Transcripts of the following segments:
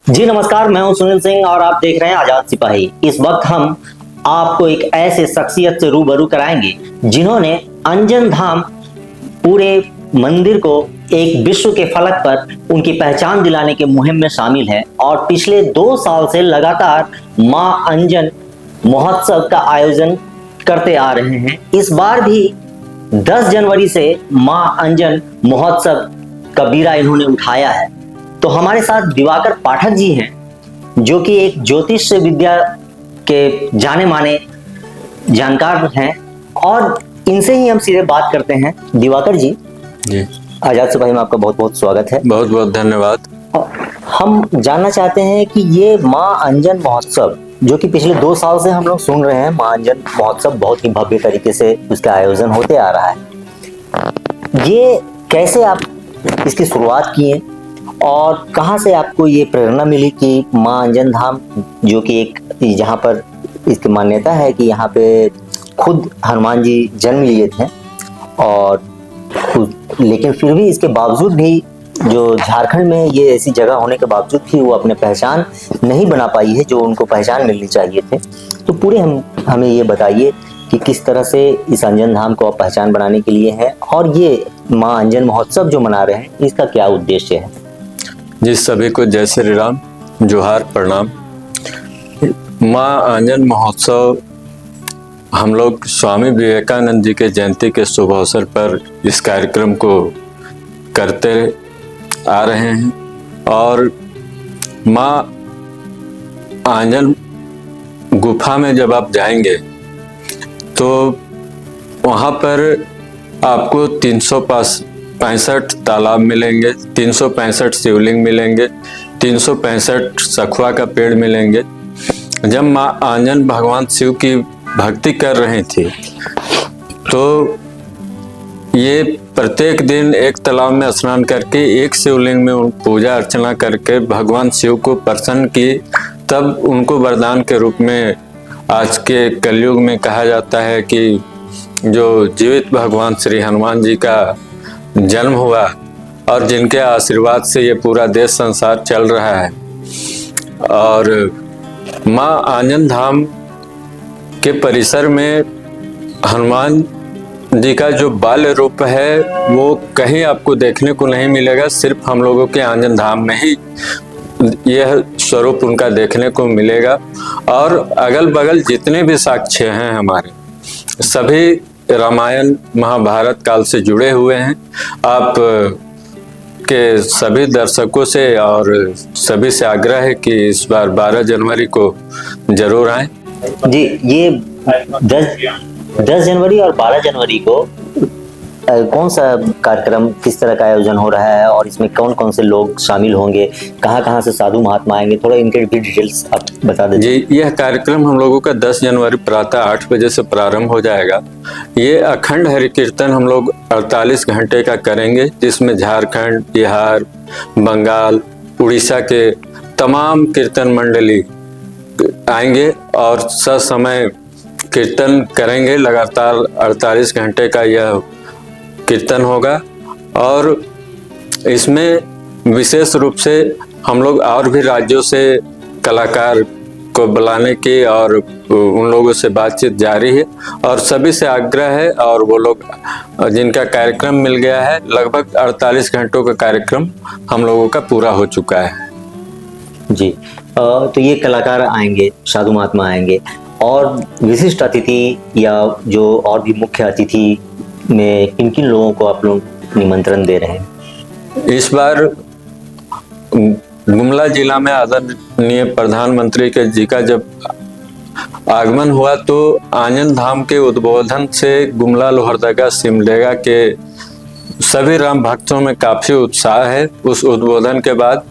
जी नमस्कार, मैं हूं सुनील सिंह और आप देख रहे हैं आजाद सिपाही। इस वक्त हम आपको एक ऐसे शख्सियत से रूबरू कराएंगे जिन्होंने अंजन धाम पूरे मंदिर को एक विश्व के फलक पर उनकी पहचान दिलाने के मुहिम में शामिल है और पिछले 2 साल से लगातार मां अंजन महोत्सव का आयोजन करते आ रहे हैं। इस बार भी 10 जनवरी से मां अंजन महोत्सव का बीड़ा इन्होंने उठाया है। तो हमारे साथ दिवाकर पाठक जी हैं जो कि एक ज्योतिष विद्या के जाने माने जानकार हैं और इनसे ही हम सीधे बात करते हैं। दिवाकर जी, आजाद सिपाही में आपका बहुत बहुत स्वागत है। बहुत बहुत धन्यवाद। हम जानना चाहते हैं कि ये मां अंजन महोत्सव जो कि पिछले 2 साल से हम लोग सुन रहे हैं, मां अंजन महोत्सव बहुत ही भव्य तरीके से उसका आयोजन होते आ रहा है। ये कैसे आप इसकी शुरुआत किए और कहाँ से आपको ये प्रेरणा मिली कि मां अंजन धाम, जो कि एक जहाँ पर इसकी मान्यता है कि यहाँ पे खुद हनुमान जी जन्म लिए थे, और लेकिन फिर भी इसके बावजूद भी जो झारखंड में ये ऐसी जगह होने के बावजूद भी वो अपने पहचान नहीं बना पाई है जो उनको पहचान मिलनी चाहिए थे। तो पूरे हमें ये बताइए कि किस तरह से इस अंजन धाम को आप पहचान बनाने के लिए है और ये मां अंजन महोत्सव जो मना रहे हैं इसका क्या उद्देश्य है। जी, सभी को जय श्री राम, जोहार, प्रणाम। मां अंजन महोत्सव हम लोग स्वामी विवेकानंद जी के जयंती के शुभ अवसर पर इस कार्यक्रम को करते आ रहे हैं और मां अंजन गुफा में जब आप जाएंगे तो वहाँ पर आपको 365 तालाब मिलेंगे, 365 शिवलिंग मिलेंगे, 365 सखुआ का पेड़ मिलेंगे। जब मां अंजन भगवान शिव की भक्ति कर रही थी तो ये प्रत्येक दिन एक तालाब में स्नान करके एक शिवलिंग में पूजा अर्चना करके भगवान शिव को प्रसन्न की। तब उनको वरदान के रूप में आज के कलयुग में कहा जाता है कि जो जीवित भगवान श्री हनुमान जी का जन्म हुआ और जिनके आशीर्वाद से ये पूरा देश संसार चल रहा है। और मां अंजन धाम के परिसर में हनुमान जी का जो बाल्य रूप है वो कहीं आपको देखने को नहीं मिलेगा, सिर्फ हम लोगों के अंजन धाम में ही यह स्वरूप उनका देखने को मिलेगा। और अगल बगल जितने भी साक्ष्य हैं हमारे, सभी रामायण महाभारत काल से जुड़े हुए हैं। आप के सभी दर्शकों से और सभी से आग्रह है कि इस बार 12 जनवरी को जरूर आएं। जी, ये 10 जनवरी और 12 जनवरी को कौन सा कार्यक्रम, किस तरह का आयोजन हो रहा है और इसमें कौन कौन से लोग शामिल होंगे, कहाँ कहाँ से साधु महात्मा आएंगे, थोड़ा इनके भी डिटेल्स आप बता दीजिए। जी, यह कार्यक्रम हम लोगों का 10 जनवरी प्रातः 8 बजे से प्रारंभ हो जाएगा। ये अखंड हरि कीर्तन हम लोग 48 घंटे का करेंगे, जिसमें झारखंड, बिहार, बंगाल, उड़ीसा के तमाम कीर्तन मंडली आएंगे और ससमय कीर्तन करेंगे। लगातार 48 घंटे का यह कीर्तन होगा और इसमें विशेष रूप से हम लोग और भी राज्यों से कलाकार को बुलाने की और उन लोगों से बातचीत जारी है और सभी से आग्रह है। और वो लोग जिनका कार्यक्रम मिल गया है, लगभग 48 घंटों का कार्यक्रम हम लोगों का पूरा हो चुका है। जी, तो ये कलाकार आएंगे, साधु महात्मा आएंगे और विशिष्ट अतिथि या जो और भी मुख्य अतिथि में किन किन लोगों को आप लोग निमंत्रण दे रहे हैं। इस बार गुमला जिला में आदरणीय प्रधानमंत्री के जी का जब आगमन हुआ तो आंजन धाम के उद्बोधन से गुमला, लोहरदगा, सिमडेगा के सभी राम भक्तों में काफी उत्साह है उस उद्बोधन के बाद।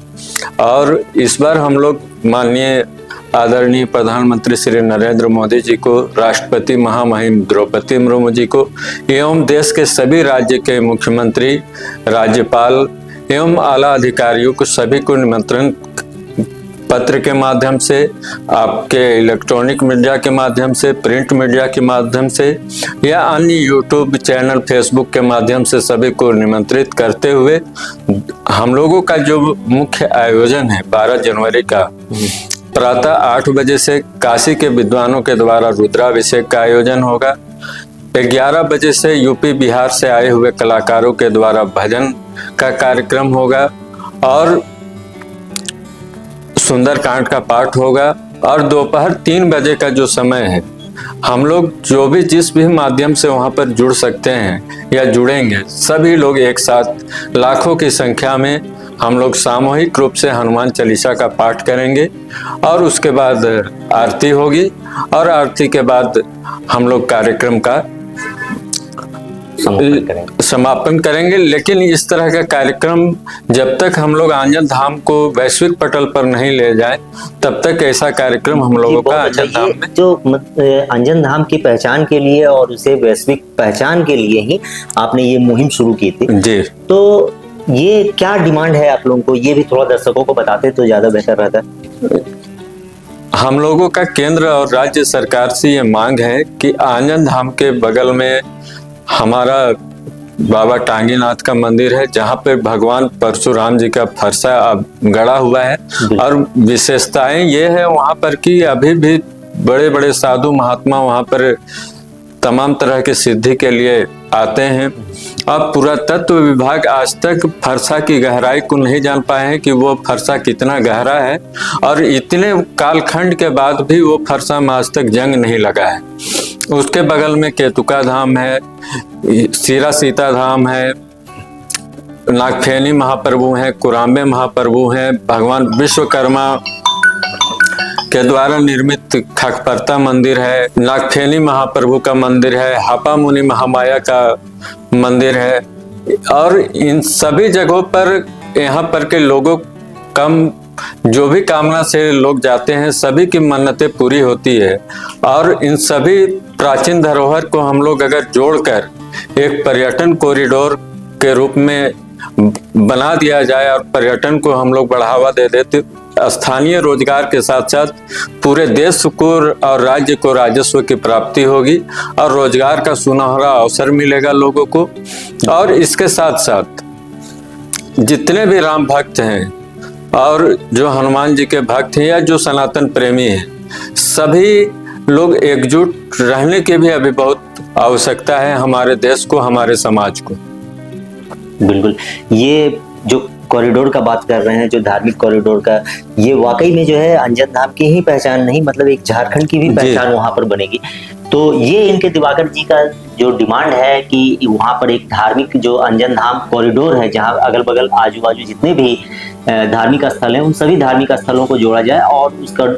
और इस बार हम लोग माननीय आदरणीय प्रधानमंत्री श्री नरेंद्र मोदी जी को, राष्ट्रपति महामहिम द्रौपदी मुर्मू जी को एवं देश के सभी राज्य के मुख्यमंत्री, राज्यपाल एवं आला अधिकारियों को सभी को निमंत्रण पत्र के माध्यम से, आपके इलेक्ट्रॉनिक मीडिया के माध्यम से, प्रिंट मीडिया के माध्यम से या अन्य यूट्यूब चैनल, फेसबुक के माध्यम से सभी को निमंत्रित करते हुए हम लोगों का जो मुख्य आयोजन है 12 जनवरी का प्रातः 8 बजे से काशी के विद्वानों के द्वारा रुद्राभिषेक का आयोजन होगा। 11 बजे से यूपी बिहार से आए हुए कलाकारों के द्वारा भजन का कार्यक्रम होगा और सुंदरकांड का पाठ होगा। और दोपहर 3 बजे का जो समय है, हम लोग जो भी जिस भी माध्यम से वहां पर जुड़ सकते हैं या जुड़ेंगे, सभी लोग एक साथ लाखों की संख्या में हम लोग सामूहिक रूप से हनुमान चालीसा का पाठ करेंगे और उसके बाद आरती होगी और आरती के बाद हम लोग कार्यक्रम का समापन करेंगे। लेकिन इस तरह का कार्यक्रम जब तक हम लोग आंजन धाम को वैश्विक पटल पर नहीं ले जाए, तब तक ऐसा कार्यक्रम हम लोगों का आंजन धाम में जो अंजन धाम की पहचान के लिए और उसे वैश्विक पहचान के लिए ही आपने ये मुहिम शुरू की थी जी। तो ये क्या डिमांड है आप लोगों को, ये भी थोड़ा दर्शकों को बताते तो ज्यादा बेहतर रहता। हम लोगों का केंद्र और राज्य सरकार से ये मांग है कि आंजन धाम के बगल में हमारा बाबा टांगीनाथ का मंदिर है, जहाँ पे भगवान परशुराम जी का फरसा गड़ा हुआ है। और विशेषताएं ये है वहाँ पर कि अभी भी बड़े बड़े साधु महात्मा वहाँ पर तमाम तरह की सिद्धि के लिए आते हैं। अब पुरातत्व विभाग आज तक फरसा की गहराई को नहीं जान पाए हैं कि वो फरसा कितना गहरा है और इतने कालखंड के बाद भी वो फरसा में आज तक जंग नहीं लगा है। उसके बगल में केतुका धाम है, सीरा सीता धाम है, नागफेनी महाप्रभु हैं, कुराम्बे महाप्रभु हैं, भगवान विश्वकर्मा के द्वारा निर्मित खकपर्ता मंदिर है, नागफेनी महाप्रभु का मंदिर है, हापा मुनि महामाया का मंदिर है। और इन सभी जगहों पर यहाँ पर के लोगों कम जो भी कामना से लोग जाते हैं, सभी की मन्नतें पूरी होती है। और इन सभी प्राचीन धरोहर को हम लोग अगर जोड़कर एक पर्यटन कॉरिडोर के रूप में बना दिया जाए और पर्यटन को हम लोग बढ़ावा दे देते, स्थानीय रोजगार के साथ साथ पूरे देश को और राज्य को राजस्व की प्राप्ति होगी और रोजगार का सुनहरा अवसर मिलेगा लोगों को। और इसके साथ साथ जितने भी राम भक्त हैं और जो हनुमान जी के भक्त हैं या जो सनातन प्रेमी हैं, सभी लोग एकजुट रहने की भी अभी बहुत आवश्यकता है हमारे देश को, हमारे समाज को। बिल्कुल, ये जो कॉरिडोर का बात कर रहे हैं, जो धार्मिक कॉरिडोर का, ये वाकई में जो है अंजन धाम की ही पहचान नहीं, मतलब एक झारखंड की भी पहचान वहां पर बनेगी। तो ये इनके दिवाकर जी का जो डिमांड है कि वहां पर एक धार्मिक जो अंजन धाम कॉरिडोर है, जहां अगल बगल आजू बाजू जितने भी धार्मिक स्थल हैं, उन सभी धार्मिक स्थलों को जोड़ा जाए और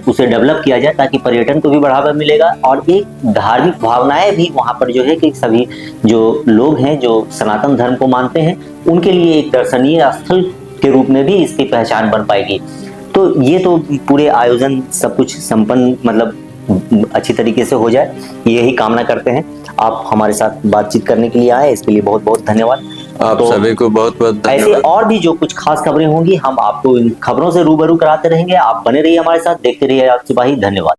उसे डेवलप किया जाए, ताकि पर्यटन को भी बढ़ावा मिलेगा और एक धार्मिक भावनाएं भी वहां पर जो है कि सभी जो लोग हैं जो सनातन धर्म को मानते हैं, उनके लिए एक दर्शनीय स्थल के रूप में भी इसकी पहचान बन पाएगी। तो ये तो पूरे आयोजन सब कुछ संपन्न, मतलब अच्छी तरीके से हो जाए, यही कामना करते हैं। आप हमारे साथ बातचीत करने के लिए आए, इसके लिए बहुत बहुत धन्यवाद। आप तो सभी को बहुत बहुत ऐसे धन्यवाद। और भी जो कुछ खास खबरें होंगी, हम आपको इन खबरों से रूबरू कराते रहेंगे। आप बने रहिए हमारे साथ, देखते रहिए आप सिपाही। धन्यवाद।